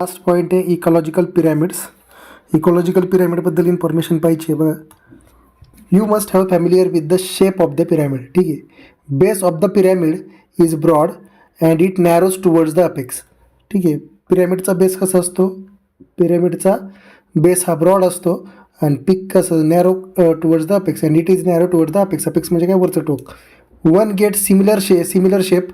Last point आहे ecological pyramids. Ecological पिरॅमिडबद्दल information पाहिजे बघा. You must have familiar with the shape of the pyramid. ठीक आहे. Base of the pyramid is broad and it narrows towards the apex. ठीक आहे. पिरॅमिडचा base कसा असतो? पिरॅमिडचा बेस हा ब्रॉड असतो आणि पिक कसं narrow towards the apex and it is narrow towards the apex. Apex म्हणजे काय? वरचं टोक. One get similar shape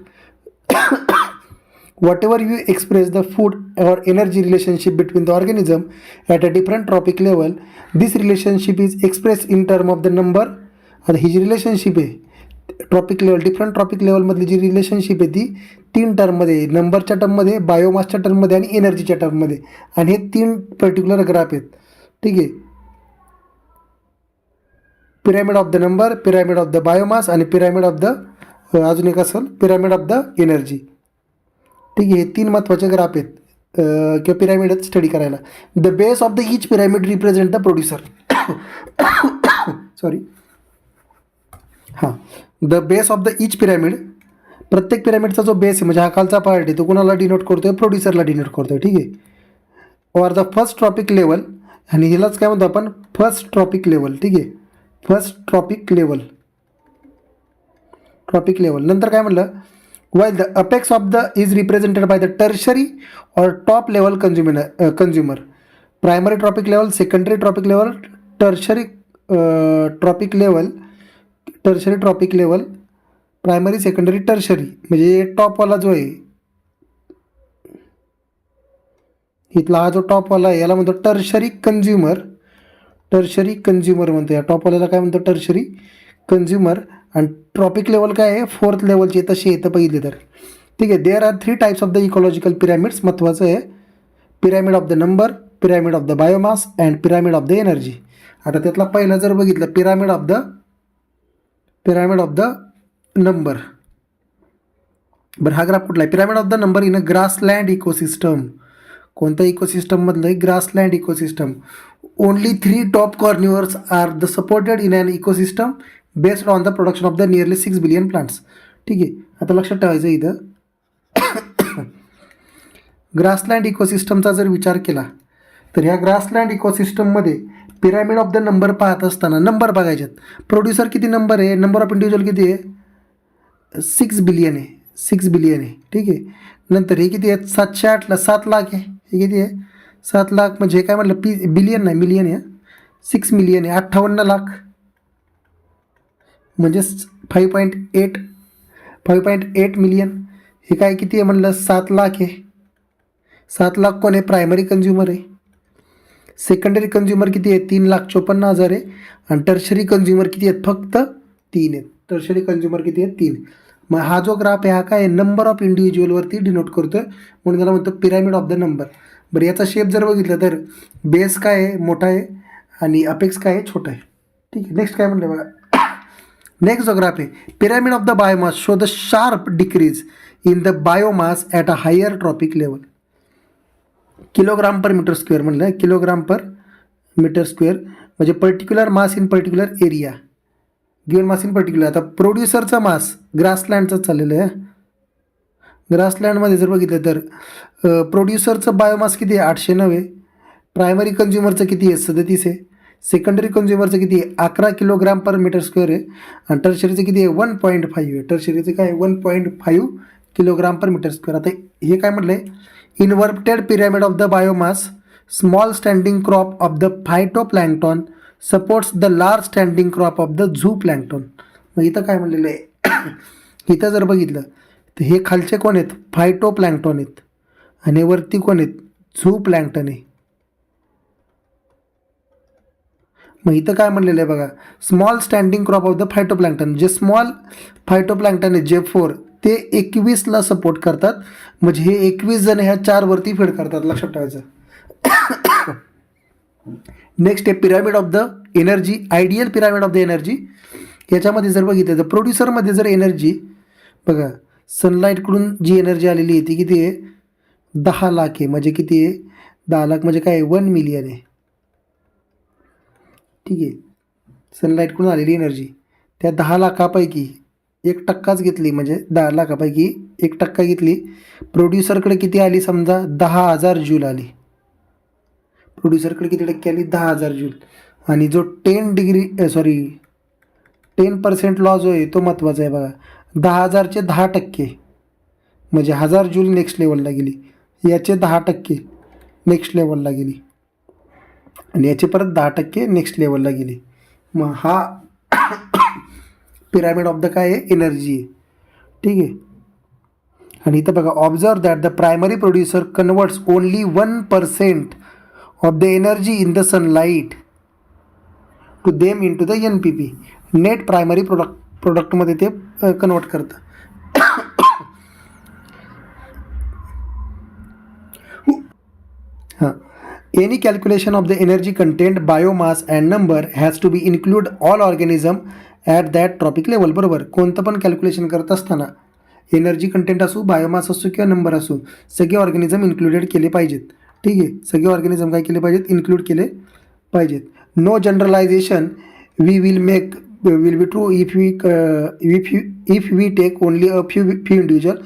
whatever you express the food or energy relationship between the organism at a different trophic level, this relationship is expressed in term of the number. आता ही जी relationship आहे trophic level, different tropic लेवलमधली जी relationship आहे ती 3 टर्ममध्ये, नंबरच्या टर्ममध्ये, बायोमासच्या टर्ममध्ये आणि एनर्जीच्या टर्ममध्ये. आणि हे 3 पर्टिक्युलर ग्राफ आहेत. ठीक आहे. Pyramid of the number, pyramid of the biomass आणि पिरॅमिड ऑफ द अजून एक असेल पिरॅमिड ऑफ द एनर्जी. ठीक आहे. हे 3 महत्त्वाचे ग्राफ आहेत किंवा पिरॅमिड स्टडी करायला. The base of the each pyramid represent the producer. Sorry हां. The base of the each pyramid, प्रत्येक पिरॅमिडचा जो बेस आहे म्हणजे हा खालचा पार्ट आहे तो कुणाला डिनोट करतोय? प्रोड्युसरला डिनोट करतोय. ठीक आहे. Or the first trophic level, आणि ह्यालाच काय म्हणतो आपण? First trophic level. ठीक आहे. First trophic level. नंतर काय म्हणलं? while the apex of the is represented by the tertiary or top level consumer. Primary trophic level, secondary trophic level, tertiary trophic level, primary, secondary, tertiary. म्हणजे टॉपवाला जो आहे इथला हा जो टॉपवाला आहे याला म्हणतो टर्शरी कंझ्युमर. म्हणतो. या टॉपवाल्याला काय म्हणतो? Tertiary consumer. आणि ट्रॉपिक लेवल काय आहे? 4th लेवलची तशी येतं पहिले तर. ठीक आहे. There are 3 types of the ecological pyramids. महत्त्वाचं आहे pyramid of the number, pyramid of the biomass and pyramid of the energy. आता त्यातला पहिला जर बघितलं पिरॅमिड ऑफ द नंबर. बरं हा ग्राफ कुठला आहे? Pyramid of the number in a grassland ecosystem. कोणत्या इकोसिस्टममधलं आहे? Grassland ecosystem. Only 3 top carnivores are the supported in an ecosystem based on the production of the nearly 6 billion plants. ठीक आहे. आता लक्षात ठेवायचं इथं ग्रासलँड इकोसिस्टमचा जर विचार केला तर ह्या ग्रासलँड इकोसिस्टममध्ये पिरॅमिड ऑफ द नंबर पाहत असताना नंबर बघायच्यात. प्रोड्युसर किती नंबर आहे? नंबर ऑफ इंडिव्हिज्युअल किती आहे? 6 बिलियन आहे. 6 बिलियन आहे. ठीक आहे. नंतर हे किती आहे? 708ला 7 लाख आहे. हे किती आहे? 7 लाख. म्हणजे हे काय म्हटलं? बिलियन नाही, मिलियन आहे. 6 मिलियन आहे. 58 लाख म्हणजे 5.8 मिलियन. हे काय किती आहे म्हणलं? 7 लाख आहे. 7 लाख कोण आहे? प्रायमरी कंझ्युमर आहे. सेकंडरी कंझ्युमर किती आहे? 3,54,000 आहे. आणि टर्शरी कंझ्युमर किती आहेत? फक्त 3 आहेत. टर्शरी कंझ्युमर किती आहेत? 3. मग हा जो ग्राफ आहे हा काय नंबर ऑफ इंडिव्हिज्युअलवरती डिनोट करतोय म्हणून त्याला म्हणतो पिरॅमिड ऑफ द नंबर. बरं याचा शेप जर बघितलं तर बेस काय आहे? मोठा आहे आणि अपेक्स काय आहे? छोटा आहे. ठीक आहे. नेक्स्ट काय म्हणलं बघा. नेक्स्ट जो ग्राफ आहे pyramid of the biomass show the sharp decrease in the biomass at a higher trophic level. Kilogram per metre square म्हणलं. किलोग्राम पर मीटर स्क्वेअर म्हणजे particular mass in particular area. Given mass in particular. आता प्रोड्युसरचा मास ग्रासलँडचं चाललेलं आहे. ग्रासलँडमध्ये जर बघितलं तर प्रोड्युसरचं biomass किती आहे? 809. प्रायमरी कंझ्युमरचं किती आहे? 37 आहे. सेकंडरी कंझ्युमरचं किती आहे? 11 किलोग्राम पर मीटर स्क्वेअर आहे. आणि टर्शरीचं किती आहे? 1.5 आहे. टर्शरीचं काय? 1.5 किलोग्राम पर मीटर स्क्वेअर. आता हे काय म्हटलं आहे? Inverted pyramid of the biomass, small standing crop of the phytoplankton supports the large standing crop of the zooplankton. मग इथं काय म्हणलेलं आहे? इथं जर बघितलं तर हे खालचे कोण आहेत? फायटोप्लॅन्क्टॉन आहेत. आणि वरती कोण आहेत? झू प्लॅन्क्टन आहे. मग इथं काय म्हणलेलं आहे बघा. Small standing crop of the phytoplankton. जे स्मॉल फायटोप्लॅन्क्टन आहे J4 ते 21ला सपोर्ट करतात. म्हणजे हे 21 जण ह्या 4 वरती फीड करतात. लक्षात ठेवायचं. नेक्स्ट आहे pyramid of the energy. Ideal pyramid of the energy. याच्यामध्ये जर बघितलं तर प्रोड्युसरमध्ये जर एनर्जी बघा सनलाईटकडून जी एनर्जी आलेली आहे ती किती आहे? 10 लाख आहे. म्हणजे किती आहे? 10 लाख म्हणजे काय? 1 मिलियन आहे. ठीक आहे. सनलाईटकडून आलेली एनर्जी त्या 10 लाखापैकी 1% घेतली म्हणजे 10 लाखापैकी 1% घेतली, प्रोड्युसरकडे किती आली समजा 10,000 जूल आली. प्रोड्युसरकडे किती टक्के आली 10,000 जूल. आणि जो 10% लॉस जो आहे तो महत्त्वाचा आहे बघा. 10,000चे 10% म्हणजे 1000 जूल नेक्स्ट लेवलला गेली, याचे 10% नेक्स्ट लेवलला गेली आणि याचे परत 10% नेक्स्ट लेवलला गेली. मग हा पिरामिड ऑफ द काय आहे एनर्जी आहे. ठीक आहे. आणि इथं बघा observe that the primary producer converts only 1% of the energy in the sunlight to them in to the NPP. Net primary प्रोडक्टमध्ये ते कन्वर्ट करतं. हां. Any calculation of the energy content, biomass and number has to be include all organism at that tropic level. बरोबर. कोणतं पण calculation करत असताना energy content असू, बायोमास असू किंवा नंबर असू, सगळे ऑर्गॅनिझम इन्क्लुडेड केले पाहिजेत. ठीक आहे. सगळे ऑर्गॅनिझम काय केले पाहिजेत, इन्क्लूड केले पाहिजेत. No generalization we will make will be true if we take only a few individual.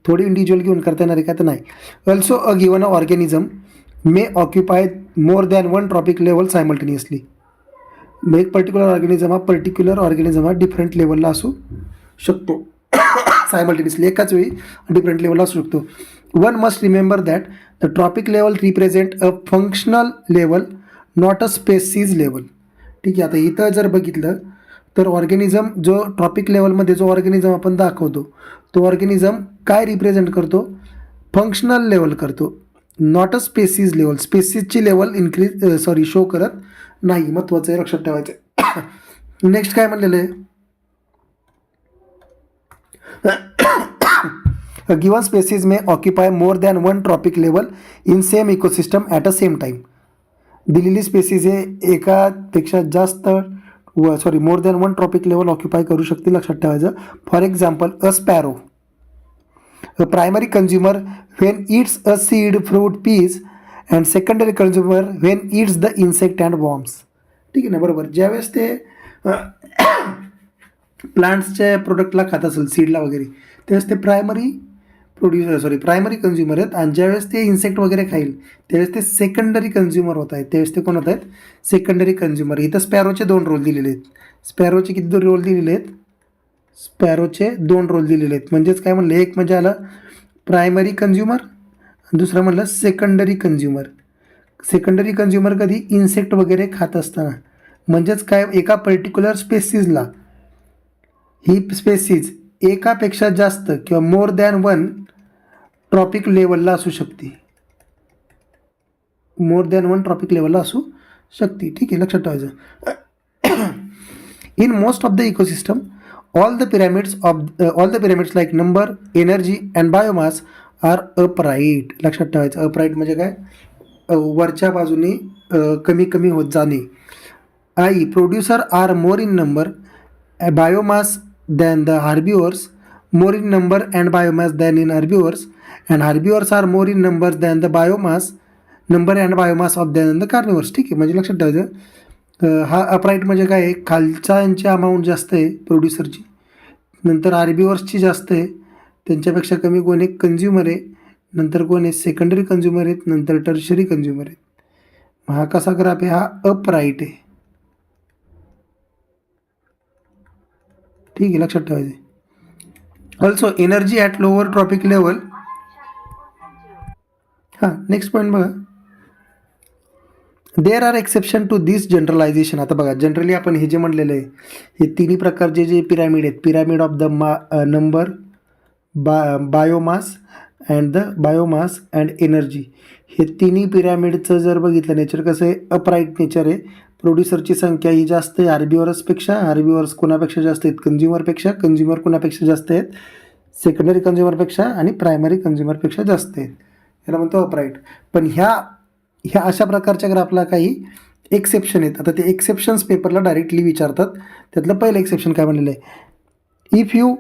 थोडी इंडिव्हिज्युअल घेऊन करता येणार आहे का तर नाही. Also a given organism may occupy more than one trophic level simultaneously. एक पर्टिक्युलर ऑर्गॅनिझम हा डिफरंट लेवलला असू शकतो सायमल्टेनियसली, एकाच वेळी डिफरंट लेवलला असू शकतो. One must remember that the trophic level represent a functional level, not a species level. ठीक आहे. आता इथं जर बघितलं तर ऑर्गॅनिझम जो ट्रॉपिक लेवलमध्ये जो ऑर्गॅनिझम आपण दाखवतो तो ऑर्गॅनिझम काय रिप्रेझेंट करतो, फंक्शनल लेवल करतो, नॉट अ स्पेसीज लेवल. स्पेसीजची लेवल शो करत नाही. महत्त्वाचं आहे, लक्षात ठेवायचं. नेक्स्ट काय म्हणलेलं आहे, a given species may occupy more than one tropic level in same ecosystem at a same time. दिलेली स्पेसीज हे एकापेक्षा जास्त मोर than one trophic level occupy करू शकते, लक्षात ठेवायचं. For example a sparrow, a primary consumer when it's a seed, fruit, peace and secondary consumer when it's the insect and worms. ठीक आहे ना. बरोबर. ज्यावेळेस ते प्लांट्सच्या प्रोडक्टला खात असेल, सीडला वगैरे, त्यावेळेस ते प्रायमरी कन्झ्युमर आहेत. आणि ज्यावेळेस ते इन्सेक्ट वगैरे खाईल त्यावेळेस ते सेकंडरी कन्झ्युमर होत आहेत. त्यावेळेस ते कोण होत आहेत, सेकंडरी कन्झ्युमर. इथं स्पॅरोचे 2 रोल दिलेले आहेत. स्पॅरोचे किती रोल दिलेले आहेत, स्पॅरोचे 2 रोल दिलेले आहेत. म्हणजेच काय म्हणलं, एक म्हणजे आलं प्रायमरी कन्झ्युमर, दुसरं म्हणलं सेकंडरी कन्झ्युमर. सेकंडरी कन्झ्युमर कधी इन्सेक्ट वगैरे खात असताना. म्हणजेच काय, एका पर्टिक्युलर स्पेसीजला ही स्पेसीज एकापेक्षा जास्त किंवा मोर दॅन वन ट्रॉपिक लेवलला असू शकते, मोर दॅन वन ट्रॉपिक लेवलला असू शकते. ठीक आहे, लक्षात ठेवायचं. In most of the ecosystem all the pyramids like number, energy and biomass are upright. लक्षात ठेवायचं. अपराईट म्हणजे काय, वरच्या बाजूने कमी कमी होत जाणे. I producer are more in number, biomass than the herbivores, more in number and biomass than in herbivores, and herbivores are more in number than the number and biomass of than the carnivores. ठीक आहे. म्हणजे लक्षात ठेवायचं. हा upright म्हणजे काय आहे, खालच्या यांची अमाऊंट जास्त आहे प्रोड्युसरची, नंतर हार्बिवर्सची जास्त आहे, त्यांच्यापेक्षा कमी कोण एक कन्झ्युमर आहे, नंतर कोण आहे सेकंडरी कन्झ्युमर आहेत, नंतर टर्शरी कन्झ्युमर आहेत. हा कसा ग्राफ आहे, हा अपराईट आहे. ठीक आहे, लक्षात ठेवायचे. Also energy at lower trophic level. हां, नेक्स्ट पॉईंट बघा. There are exception to this generalization. आता बघा, जनरली आपण हे जे म्हणलेलं आहे, हे तिन्ही प्रकारचे जे पिरामिड आहेत, pyramid of the number, biomass and energy, हे तिन्ही पिरामिडचं जर बघितलं नेचर कसं आहे, अपराईट नेचर आहे. प्रोड्युसरची संख्या ही जास्त आहे हार्बिवर्स कोणापेक्षा जास्त आहेत, कन्झ्युमर कोणापेक्षा जास्त आहेत, सेकंडरी कन्झ्युमरपेक्षा आणि प्रायमरी कन्झ्युमरपेक्षा जास्त आहेत. याला म्हणतो अपराईट. पण ह्या अशा प्रकारच्या ग्राफला काही एक्सेप्शन आहेत. आता ते एक्सेप्शन्स पेपरला डायरेक्टली विचारतात. त्यातलं पहिलं एक्सेप्शन काय म्हणलेलं आहे, if you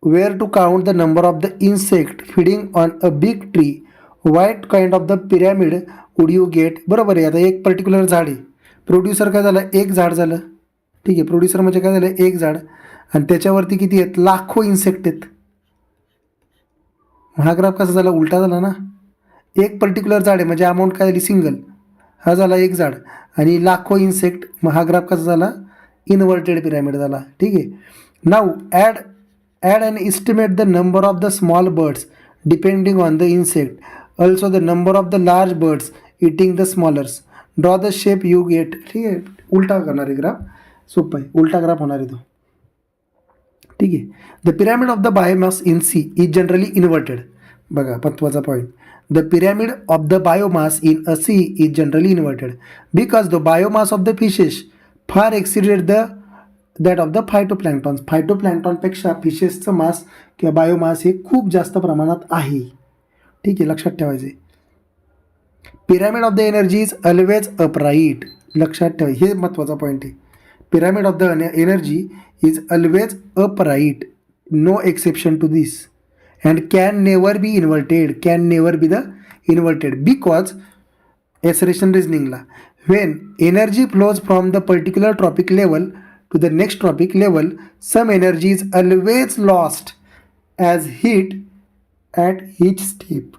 were to count the number of the insect feeding on a big tree, what kind of the pyramid would you get. बरोबर आहे. आता एक पर्टिक्युलर झाड आहे, प्रोड्युसर काय झालं, एक झाड झालं. ठीक आहे, प्रोड्युसर म्हणजे काय झालं, एक झाड. आणि त्याच्यावरती किती आहेत, लाखो इन्सेक्ट आहेत. हा ग्राफ कसा झाला, उलटा झाला ना. एक पर्टिक्युलर झाड आहे म्हणजे अमाऊंट काय झाली, सिंगल. हा झाला एक झाड आणि लाखो इन्सेक्ट, मग हा ग्राफ कसा झाला, इन्व्हर्टेड पिरामिड झाला. ठीक आहे. Now add and estimate the number of the small birds depending on the insect, also the number of the large birds eating the smallers, draw the shape you get. ठीक आहे, उलटा करणार आहे graph, सोपं आहे, उलटा ग्राफ होणार आहे तो. ठीक आहे. The pyramid of the biomass in sea is generally inverted. बघा महत्त्वाचा पॉईंट, द pyramid of the biomass in a sea is generally inverted because the biomass of the fishes far exceeded that of the phytoplankton. फायटोप्लॅन्क्टॉनपेक्षा फिशेसचं मास किंवा biomass हे खूप जास्त प्रमाणात आहे. ठीक आहे, लक्षात ठेवायचे. Pyramid of the energy is always upright. लक्षात ठेवा, हे महत्त्वाचा पॉईंट आहे. Pyramid of the energy is always upright, no exception to this, and can never be inverted, can never be the inverted because acceleration reasoning la, when energy flows from the particular tropic level to the next tropic level, some energy is always lost as heat at each step.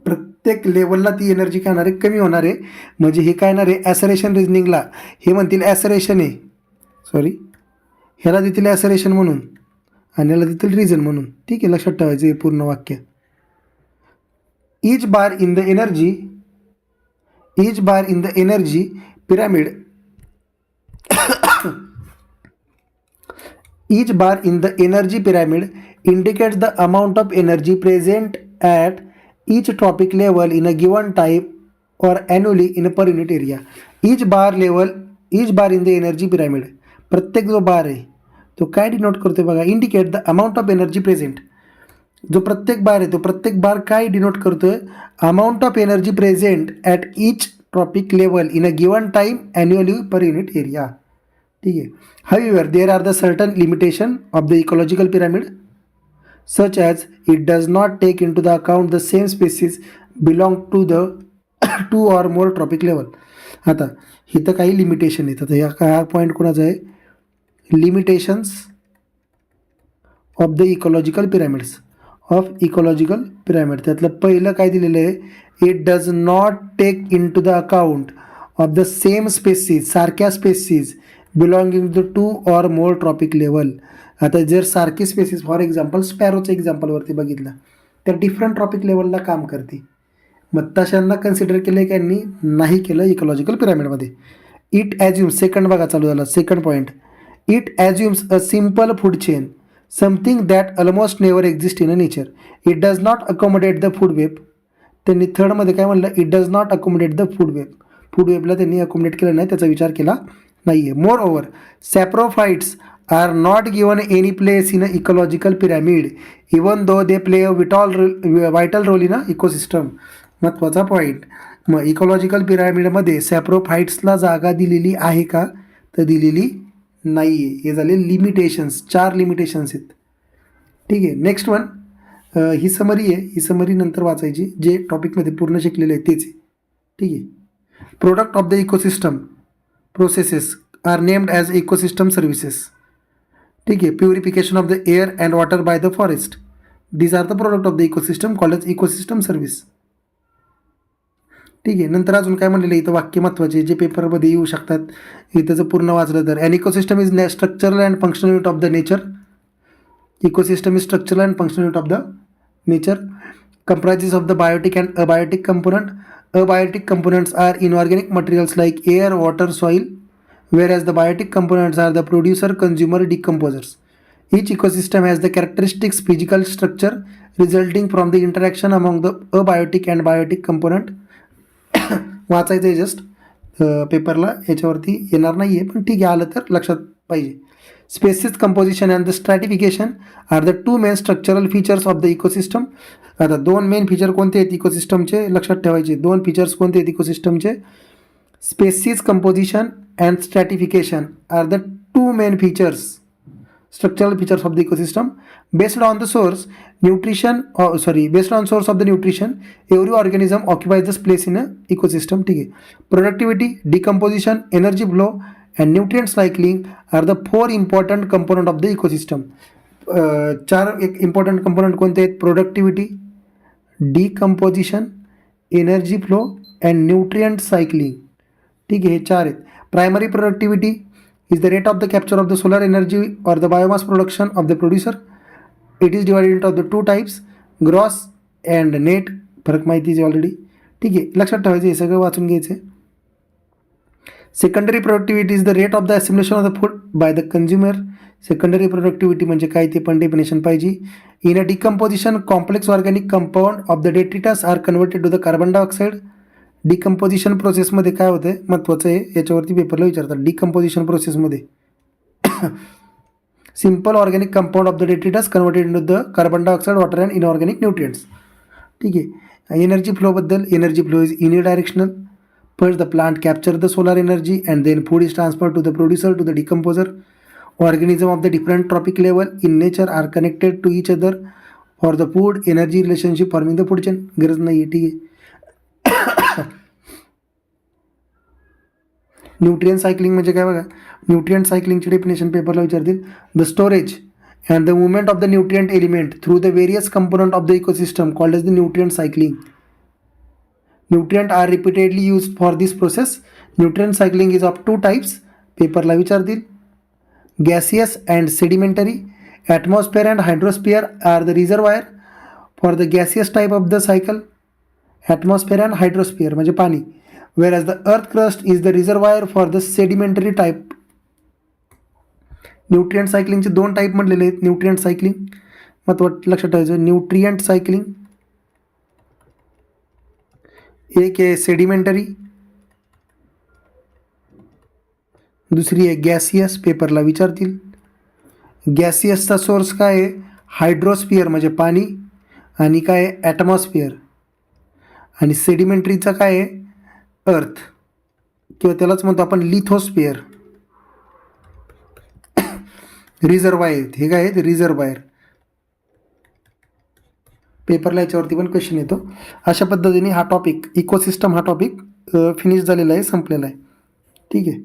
प्रत्येक लेवलला ती energy काय होणार आहे, कमी होणार आहे. म्हणजे हे काय येणार आहे, ॲसरेशन रिजनिंगला हे म्हणतील ॲसरेशन आहे, सॉरी ह्याला देतील ॲसरेशन म्हणून आणि याला देतील रिझन म्हणून. ठीक आहे, लक्षात ठेवायचं हे पूर्ण वाक्य. Each bar in the energy pyramid each bar in the energy pyramid indicates the amount of energy present at each tropic level in a given time or annually in a per unit area. each bar in the energy pyramid, प्रत्येक जो बार आहे तो काय denote करतोय बघा, indicate the amount of energy present. जो प्रत्येक बार आहे तो प्रत्येक बार काय डिनोट करतोय, amount of energy present at each trophic level in a given time annually per unit area. ठीक आहे. However there are the certain limitation of the ecological pyramid such as it does not take in to the account the same species belong to the 2 or more trophic level. आता इथं काही limitation येतात. हा point कोणाचा आहे, limitations of the ecological pyramids, त्यातलं पहिलं काय दिलेलं आहे, it does not take in to the account of the same species, सारख्या species belonging to 2 or more trophic level. आता जर सारखी स्पेसीज, फॉर एक्झाम्पल स्पॅरोच्या एक्झाम्पलवरती बघितलं तर डिफरंट ट्रॉपिक लेवलला काम करते, मग तशांना कन्सिडर केलं की यांनी नाही केलं इकॉलॉजिकल पिरॅमिडमध्ये. इट ॲज्युम्स, सेकंड बघा चालू झाला, second point, it assumes a simple food chain, something that almost never exist in a nature. It does not accommodate the food web. त्यांनी थर्डमध्ये काय म्हणलं, it does not accommodate the food web. Food वेबला त्यांनी accommodate केलं नाही, त्याचा विचार केला नाही आहे. Moreover saprophytes are not given any place in a ecological pyramid even though they play a vital role in a ecosystem. महत्त्वाचा पॉईंट. मग इकॉलॉजिकल पिरॅमिडमध्ये सॅप्रोफाइट्सला जागा दिलेली आहे का, तर दिलेली नाही आहे. हे झाले लिमिटेशन्स, 4 लिमिटेशन्स आहेत. ठीक आहे. नेक्स्ट वन, ही समरी आहे, ही समरी नंतर वाचायची, जे टॉपिकमध्ये पूर्ण शिकलेलं आहे तेच आहे. ठीक आहे. Product of the ecosystem processes are named as ecosystem services. ठीक आहे. Purification of the air and water by the forest, these are the product of the ecosystem called as ecosystem service. ठीक आहे. नंतर अजून काय म्हणलेलं इथं वाक्य महत्त्वाचे जे पेपरमध्ये येऊ शकतात, इथं जर पूर्ण वाचलं तर, an ecosystem is structural and functional unit of the nature. Ecosystem is structural and functional unit of the nature, comprises of the biotic and abiotic component. Abiotic components are inorganic materials like air, water, soil, whereas the biotic components are the producer, consumer, decomposers. Each ecosystem has the characteristics physical structure resulting from the interaction among the abiotic and biotic component. वाचायचं आहे just, पेपरला याच्यावरती येणार नाही आहे, पण ठीक आहे, आलं तर लक्षात पाहिजे. Species composition and the stratification are the 2 main structural features of the ecosystem. आता 2 मेन फीचर कोणते आहेत इकोसिस्टमचे, लक्षात ठेवायचे. 2 फीचर्स कोणते आहेत इकोसिस्टमचे, species composition and stratification are the 2 main features, structural features of the ecosystem. Based on the source of the nutrition, every organism occupies this place in a ecosystem. ठीक आहे. Productivity, decomposition, energy flow and nutrient cycling are the 4 important component of the ecosystem. 4 एक important component कोणते आहेत? Productivity, decomposition, energy flow and nutrient cycling. ठीक आहे, हे 4 आहेत. Primary productivity is the rate of the capture of the solar energy or the biomass production of the producer. It is divided into the 2 types, gross and net. फरक माहिती आहे already. ठीक आहे, लक्षात ठेवायचं, हे सगळं वाचून घ्यायचं आहे. Secondary productivity is the rate of the assimilation of the food by the consumer. Secondary productivity म्हणजे काय ते पण डेफिनेशन पाहिजे. In a decomposition complex organic compound of the detritus are converted to the carbon dioxide. Decomposition प्रोसेसमध्ये काय होतं आहे, महत्त्वाचं आहे, याच्यावरती पेपरला विचारतात. डिकम्पोजिशन प्रोसेसमध्ये simple organic compound of the detritus converted into the carbon dioxide, water and inorganic nutrients. ठीक आहे. एनर्जी फ्लोबद्दल, energy flow is unidirectional. First, the plant capture the solar energy and then food is transferred to the producer to the decomposer. Organisms of the different trophic level in nature are connected to each other for the food energy relationship forming the food chain. गरज नाही आहे. ठीक आहे. Nutrient cycling म्हणजे काय बघा. Nutrient सायकलिंगची definition पेपरला विचारतील. The storage and the movement of the nutrient element through the various component of the ecosystem called as the nutrient cycling. Nutrient are repeatedly used for this process. Nutrient cycling is of 2 types. पेपरला विचारतील. Gaseous and sedimentary. Atmosphere and hydrosphere are the reservoir for the gaseous type of the cycle. Atmosphere and hydrosphere म्हणजे पाणी. Whereas the earth crust is the reservoir for the sedimentary type. Nutrient सायकलिंगचे 2 type म्हटलेले आहेत. Nutrient cycling महत्त्वाचं लक्षात ठेवायचं. Nutrient cycling एक आहे सेडिमेंटरी, दुसरी आहे गॅसियस. पेपरला विचारतील. गॅसियसचा सोर्स काय आहे? हायड्रोस्फिअर म्हणजे पाणी, आणि काय आहे? ॲटमॉस्फिअर. आणि सेडिमेंटरीचा काय आहे? अर्थ, किंवा त्यालाच म्हणतो आपण लिथोस्फिअर. रिझर्वायर, हे काय आहेत? रिझर्वायर. पेपरला याच्यावरती पण क्वेश्चन येतो. अशा पद्धतीने हा टॉपिक, इकोसिस्टम हा टॉपिक फिनिश झालेला आहे, संपलेला आहे. ठीक आहे.